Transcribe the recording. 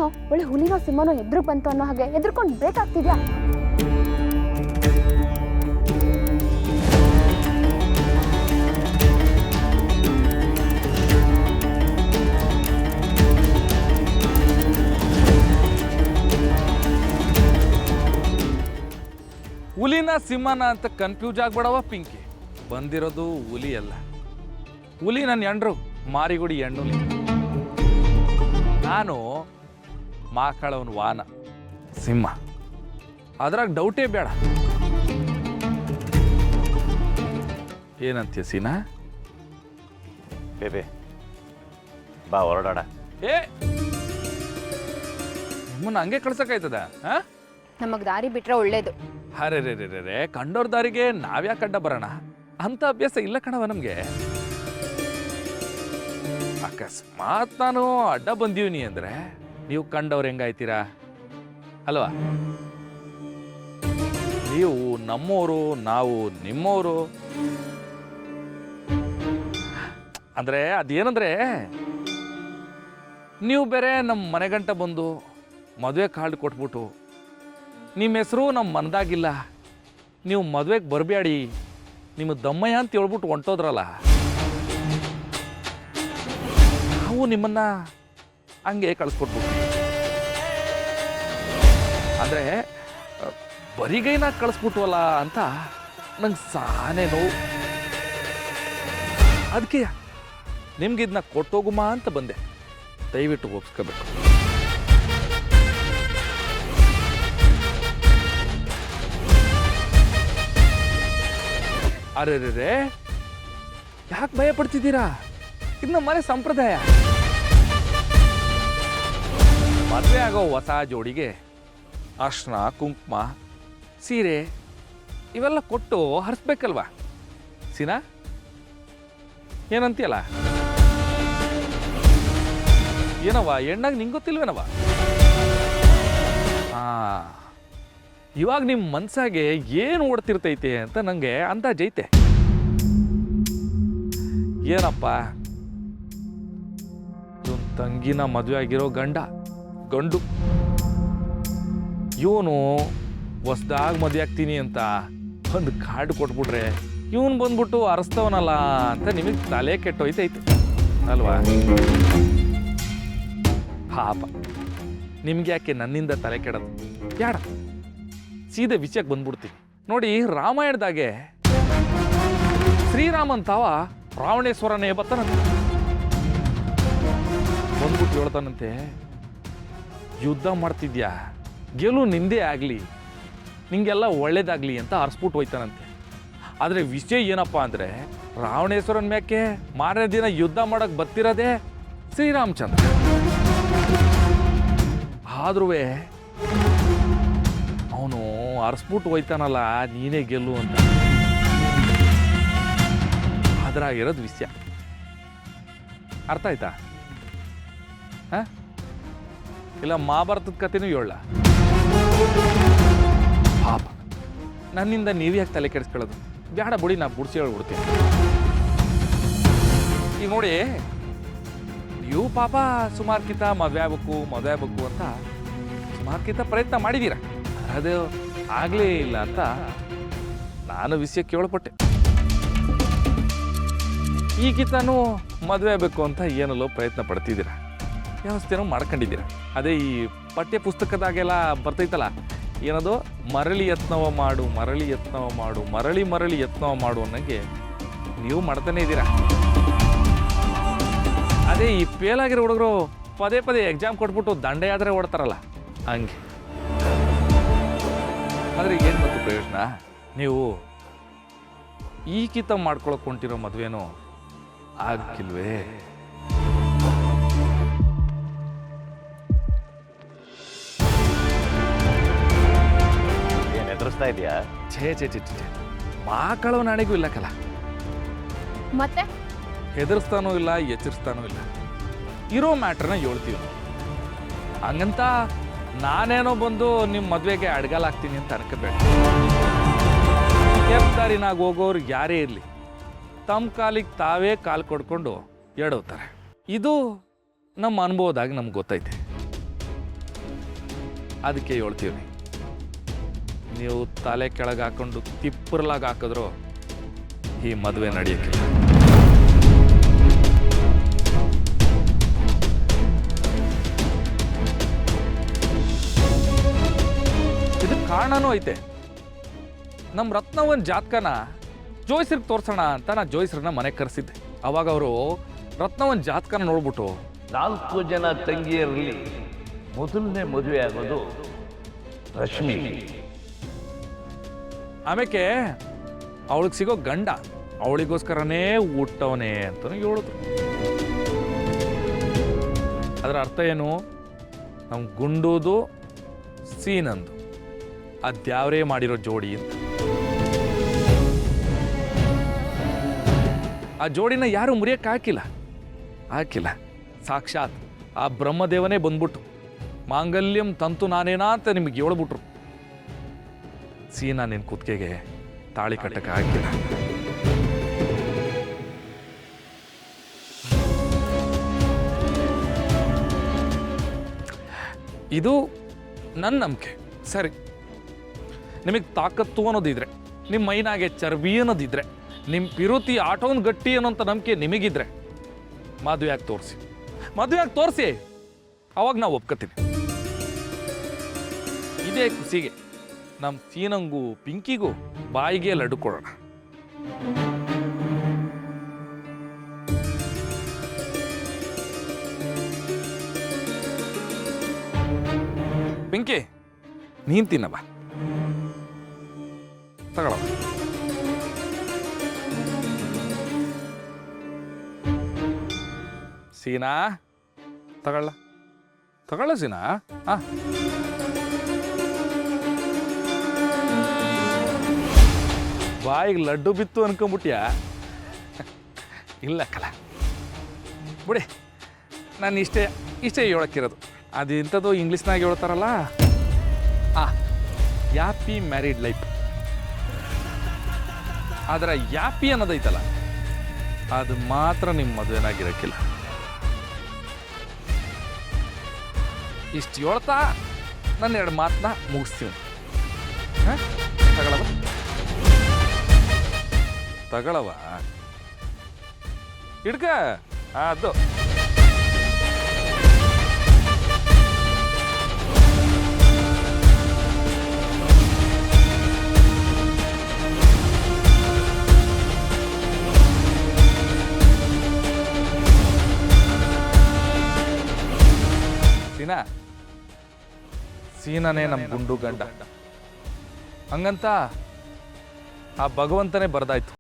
ಏನೋ ಒಳ್ಳೆ ಹುಲಿನೋ ಸಿಂಹನೋ ಎದುರು ಬಂತು ಅನ್ನೋ ಹಾಗೆ ಎದುರ್ಕೊಂಡು ಬ್ರೇಕ್ ಆಗ್ತಿದ್ಯಾ? ಹುಲಿನ ಸಿಂಹನ ಅಂತ ಕನ್ಫ್ಯೂಸ್ ಆಗ್ಬೇಡವ ಪಿಂಕಿ. ಬಂದಿರೋದು ಹುಲಿ ಅಲ್ಲ, ಹುಲಿ ನನ್ನ ಎಂಡ್ರು ಮಾರಿಗುಡಿ ಹೆಣ್ಣುಲಿ. ನಾನು ಮಾಕಳವನ ವಾನ ಸಿಂಹ, ಅದ್ರಾಗ ಡೌಟೇ ಬೇಡ. ಏನಂತೀಯ ಸೀನಾ? ಬೇಬೆ ಬಾ ಹೊರಡಾಡ. ಏ ನಿಮ್ಮನ್ನ ಹಂಗೆ ಕಳ್ಸಕ್ಕಾಯ್ತದ? ನಮಗ್ ದಾರಿ ಬಿಟ್ರೆ ಒಳ್ಳೇದು. ಅರೆ ರೇ ರೇ ರೇ ಕಂಡೋರ್ ದಾರಿಗೆ ನಾವ್ಯಾಕೆ ಅಡ್ಡ ಬರೋಣ? ಅಂತ ಅಭ್ಯಾಸ ಇಲ್ಲ ಕಣವ ನಮ್ಗೆ. ಅಕಸ್ಮಾತ್ ನಾನು ಅಡ್ಡ ಬಂದೀವ್ನಿ ಅಂದ್ರೆ ನೀವು ಕಂಡವ್ರು ಹೆಂಗಾಯ್ತೀರಾ ಅಲ್ವಾ? ನೀವು ನಮ್ಮೋರು, ನಾವು ನಿಮ್ಮೋರು. ಅಂದ್ರೆ ಅದೇನಂದ್ರೆ, ನೀವು ಬೇರೆ ನಮ್ಮ ಮನೆಗಂಟ ಬಂದು ಮದುವೆ ಕಾರ್ಡ್ ಕೊಟ್ಬಿಟ್ಟು ನಿಮ್ಮ ಹೆಸರು ನಮ್ಮ ಮನದಾಗಿಲ್ಲ, ನೀವು ಮದುವೆಗೆ ಬರಬೇಡಿ, ನಿಮ್ಮ ದಮ್ಮಯ್ಯ ಅಂತ ಹೇಳ್ಬಿಟ್ಟು ಹೊಂಟೋದ್ರಲ್ಲ, ನಾವು ನಿಮ್ಮನ್ನ ಹಂಗೆ ಕಳಿಸ್ಕೊಟ್ಬಿಟ್ಟು. ಅಂದರೆ ಬರಿಗೈನ ಕಳಿಸ್ಬಿಟ್ವಲ್ಲ ಅಂತ ನಂಗೆ ಸಾನೇ ನೋವು. ಅದಕ್ಕೆ ನಿಮ್ಗೆ ಇದನ್ನ ಕೊಟ್ಟೋಗುಮ ಅಂತ ಬಂದೆ. ದಯವಿಟ್ಟು ಒಪ್ಸ್ಕೋಬೇಕು. ಅರೆ ರೇ ರೇ ಯಾಕೆ ಭಯ ಪಡ್ತಿದ್ದೀರಾ? ಇದು ನಮ್ಮ ಮನೆ ಸಂಪ್ರದಾಯ. ಮದುವೆ ಆಗೋ ಹೊಸ ಜೋಡಿಗೆ ಅರ್ಶಿನ, ಕುಂಕುಮ, ಸೀರೆ ಇವೆಲ್ಲ ಕೊಟ್ಟು ಹರಿಸ್ಬೇಕಲ್ವಾ ಸೀನಾ? ಏನಂತೀಯಲ್ಲ? ಏನವ ಹೆಣ್ಣಾಗ ನಿಂಗೆ ಗೊತ್ತಿಲ್ವೇನವ? ಇವಾಗ ನಿಮ್ಮ ಮನ್ಸಾಗೆ ಏನು ಓಡ್ತಿರ್ತೈತೆ ಅಂತ ನನಗೆ ಅಂದಾಜೈತೆ. ಏನಪ್ಪ, ಇವನ್ ತಂಗಿನ ಮದುವೆ ಆಗಿರೋ ಗಂಡು ಇವನು ಹೊಸ್ದಾಗಿ ಮದುವೆ ಆಗ್ತೀನಿ ಅಂತ ಒಂದು ಕಾರ್ಡ್ ಕೊಟ್ಬಿಟ್ರೆ ಇವನು ಬಂದ್ಬಿಟ್ಟು ಅರಸ್ತವನಲ್ಲ ಅಂತ ನಿಮಗೆ ತಲೆ ಕೆಟ್ಟೋಯ್ತೈತೆ ಅಲ್ವಾ? ಪಾಪ ನಿಮ್ಗೆ ಯಾಕೆ ನನ್ನಿಂದ ತಲೆ ಕೆಡೋದು? ಬೇಡ, ಸೀದಾ ವಿಷಯಕ್ಕೆ ಬಂದ್ಬಿಡ್ತೀನಿ. ನೋಡಿ, ರಾಮಾಯಣದಾಗೆ ಶ್ರೀರಾಮನ್ ತಾವ ರಾವಣೇಶ್ವರನೇ ಬರ್ತಾನಂತೆ. ಬಂದ್ಬಿಟ್ಟು ಹೇಳ್ತಾನಂತೆ, ಯುದ್ಧ ಮಾಡ್ತಿದ್ಯಾ, ಗೆಲುವು ನಿಂದೇ ಆಗಲಿ, ನಿಂಗೆಲ್ಲ ಒಳ್ಳೇದಾಗಲಿ ಅಂತ ಹರಿಸ್ಬಿಟ್ಟು ಹೋಯ್ತಾನಂತೆ. ಆದರೆ ವಿಷಯ ಏನಪ್ಪ ಅಂದರೆ, ರಾವಣೇಶ್ವರನ ಮ್ಯಾಕೆ ಮಾರನೇ ದಿನ ಯುದ್ಧ ಮಾಡಕ್ಕೆ ಬರ್ತಿರೋದೇ ಶ್ರೀರಾಮಚಂದ್ರ. ಆದ್ರೂ ಅವನು ಹರಿಸ್ಬಿಟ್ಟು ಹೋಯ್ತಾನಲ್ಲ, ನೀನೇ ಗೆಲ್ಲು ಅಂತ. ಅದ್ರಾಗಿರೋದು ವಿಷಯ. ಅರ್ಥ ಆಯ್ತಾ? ಇಲ್ಲ ಮಹಾಭಾರತದ ಕಥೆನೂ ಹೇಳ. ಪಾಪ ನನ್ನಿಂದ ನೀವು ಯಾಕೆ ತಲೆ ಕೆಡಿಸ್ಕೊಳ್ಳೋದು? ಬೇಡ ಬಿಡಿ, ನಾ ಬುಡ್ಸಿ ಹೇಳ್ಬಿಡ್ತೀನಿ. ಈಗ ನೋಡಿ, ನೀವು ಪಾಪ ಸುಮಾರ್ಕಿತ ಮದುವೆ ಆಗ್ಬೇಕು ಅಂತ ಸುಮಾರ್ಕಿತ ಪ್ರಯತ್ನ ಮಾಡಿದ್ದೀರ. ಅದು ಆಗಲೇ ಇಲ್ಲ ಅಂತ ನಾನು ವಿಷಯ ಕೇಳ್ಪಟ್ಟೆ. ಈಗಿತಾನು ಮದುವೆ ಆಗಬೇಕು ಅಂತ ಏನಲ್ಲೋ ಪ್ರಯತ್ನ ಪಡ್ತಿದ್ದೀರ, ವ್ಯವಸ್ಥೆನೂ ಮಾಡ್ಕೊಂಡಿದ್ದೀರ. ಅದೇ ಈ ಪಠ್ಯ ಪುಸ್ತಕದಾಗೆಲ್ಲ ಬರ್ತೈತಲ್ಲ, ಏನದು ಮರಳಿ ಯತ್ನವ ಮಾಡು, ಮರಳಿ ಯತ್ನವ ಮಾಡು, ಮರಳಿ ಯತ್ನವ ಮಾಡು ಅನ್ನೋಂಗೆ ನೀವು ಮಾಡ್ತಾನೆ ಇದ್ದೀರಾ. ಅದೇ ಈ ಫೇಲ್ ಆಗಿರೋ ಹುಡುಗರು ಪದೇ ಎಕ್ಸಾಮ್ ಕೊಟ್ಬಿಟ್ಟು ದಂಡಯಾತ್ರೆ ಓಡ್ತಾರಲ್ಲ, ಹಂಗೆ. ಆದರೆ ಏನು ಗೊತ್ತು ಪ್ರಯೋಜನ? ನೀವು ಈಗಿತ ಮಾಡ್ಕೊಳಕ್ ಹೊಂಟಿರೋ ಮದುವೆನೂ ಆಗಿಲ್ವೇ? ಏನು ಎದುರಿಸ್ತಾ ಇದೆಯಾ? ಛೇ ಮಾಕಳವ ನಾಳೆಗೂ ಇಲ್ಲ ಕಲ. ಮತ್ತೆ ಹೆದರ್ಸ್ತಾನೂ ಇಲ್ಲ, ಎಚ್ಚರಿಸ್ತಾನೂ ಇಲ್ಲ. ಇರೋ ಮ್ಯಾಟ್ರನ್ನ ಹೇಳ್ತೀವಿ. ಹಂಗಂತ ನಾನೇನೋ ಬಂದು ನಿಮ್ಮ ಮದುವೆಗೆ ಅಡ್ಗಾಲಾಗ್ತೀನಿ ಅಂತ ಅನ್ಕೋಬೇಡ. ಕೆಪ್ತಾರಿನಾಗ ಹೋಗೋರು ಯಾರೇ ಇರಲಿ, ತಮ್ಮ ಕಾಲಿಗೆ ತಾವೇ ಕಾಲು ಕೊಡ್ಕೊಂಡು ಎಡವ್ತಾರೆ. ಇದು ನಮ್ಮ ಅನುಭವದಾಗ ನಮ್ಗೆ ಗೊತ್ತೈತೆ. ಅದಕ್ಕೆ ಹೇಳ್ತೀವಿ, ನೀವು ತಲೆ ಕೆಳಗೆ ಹಾಕೊಂಡು ತಿಪ್ಪರ್ಲಾಗ ಹಾಕಿದ್ರು ಈ ಮದುವೆ ನಡೆಯೋಕ್ಕಿಲ್ಲ. ಇದಕ್ಕೆ ಕಾರಣನೂ ಐತೆ. ನಮ್ಮ ರತ್ನವನ್ ಜಾತಕನ ಜೋಯಿಸ್ರಿಗೆ ತೋರ್ಸೋಣ ಅಂತ ನಾ ಜೋಯಿಸ್ರನ್ನ ಮನೆಗೆ ಕರೆಸಿದ್ದೆ. ಅವಾಗ ಅವರು ರತ್ನವನ್ ಜಾತಕನ ನೋಡ್ಬಿಟ್ಟು 4 ಜನ ತಂಗಿಯರಲ್ಲಿ ಮೊದಲನೇ ಮದುವೆ ಆಗೋದು ರಶ್ಮಿ. ಆಮೇಲೆ ಅವಳಿಗೆ ಸಿಗೋ ಗಂಡ ಅವಳಿಗೋಸ್ಕರನೇ ಹುಟ್ಟವನೇ ಅಂತಲೂ ಹೇಳಿದ್ರು. ಅದರ ಅರ್ಥ ಏನು? ನಮ್ಮ ಗುಂಡೂದು ಸೀನಂದು ಅದ್ಯಾವರೇ ಮಾಡಿರೋ ಜೋಡಿ ಅಂತ. ಆ ಜೋಡಿನ ಯಾರು ಮುರಿಯಕ್ಕೆ ಹಾಕಿಲ್ಲ. ಸಾಕ್ಷಾತ್ ಆ ಬ್ರಹ್ಮದೇವನೇ ಬಂದ್ಬಿಟ್ಟು ಮಾಂಗಲ್ಯಂ ತಂತು ನಾನೇನಾ ಅಂತ ನಿಮಗೆ ಹೇಳ್ಬಿಟ್ರು. ಸೀನಾ ನಿನ್ನ ಕುತ್ತಿಗೆಗೆ ತಾಳಿ ಕಟ್ಟಕ್ಕೆ ಹಾಕಿಲ್ಲ. ಇದು ನನ್ನ ನಂಬಿಕೆ. ಸರಿ, ನಿಮಗೆ ತಾಕತ್ತು ಅನ್ನೋದಿದ್ರೆ, ನಿಮ್ಮ ಮೈನಾಗೆ ಚರ್ಬಿ ಅನ್ನೋದಿದ್ರೆ, ನಿಮ್ಮ ಪಿರುತಿ ಆಟೋನ್ ಗಟ್ಟಿ ಅನ್ನೋಂಥ ನಂಬಿಕೆ ನಿಮಗಿದ್ರೆ ಮದುವೆಯಾಗಿ ತೋರಿಸಿ ಅವಾಗ ನಾವು ಒಪ್ಕೋತೀವಿ. ಇದೇ ಖುಷಿಗೆ ನಮ್ಮ ಸೀನಂಗೂ ಪಿಂಕಿಗೂ ಬಾಯಿಗೆ ಲಡ್ಡು ಕೊಡೋಣ. ಪಿಂಕಿ, ನೀನ್ ತಿನ್ನಬ, ತಗೊಳ. ಸೀನಾ ತಗೊಳ್ಳ ಸೀನಾ. ಬಾಯಿಗೆ ಲಡ್ಡು ಬಿತ್ತು ಅನ್ಕೊಂಬಿಟ್ಯಾ? ಇಲ್ಲ ಕಲ ಬಿಡಿ, ನಾನು ಇಷ್ಟೇ ಹೇಳಕ್ಕಿರೋದು. ಅದು ಇಂಥದ್ದು ಇಂಗ್ಲೀಷ್ನಾಗ ಹೇಳ್ತಾರಲ್ಲ, ಹ್ಯಾಪಿ ಮ್ಯಾರಿಡ್ ಲೈಫ್. ಆದರೆ ಹ್ಯಾಪಿ ಅನ್ನೋದೈತಲ್ಲ, ಅದು ಮಾತ್ರ ನಿಮ್ಮ ಮದುವೆನಾಗಿರೋಕ್ಕಿಲ್ಲ. ಇಷ್ಟು ಹೇಳ್ತಾ ನನ್ನ 2 ಮಾತನ್ನ ಮುಗಿಸ್ತೀವಿ. ತಗೊಳವ ಹಿಡ್ಕ. ಅದು ಸೀನಾನೇ ನಮ್ಮ ಗುಂಡು ಗಂಡ. ಹಂಗಂತ ಆ ಭಗವಂತನೇ ಬರ್ದಾಯ್ತು.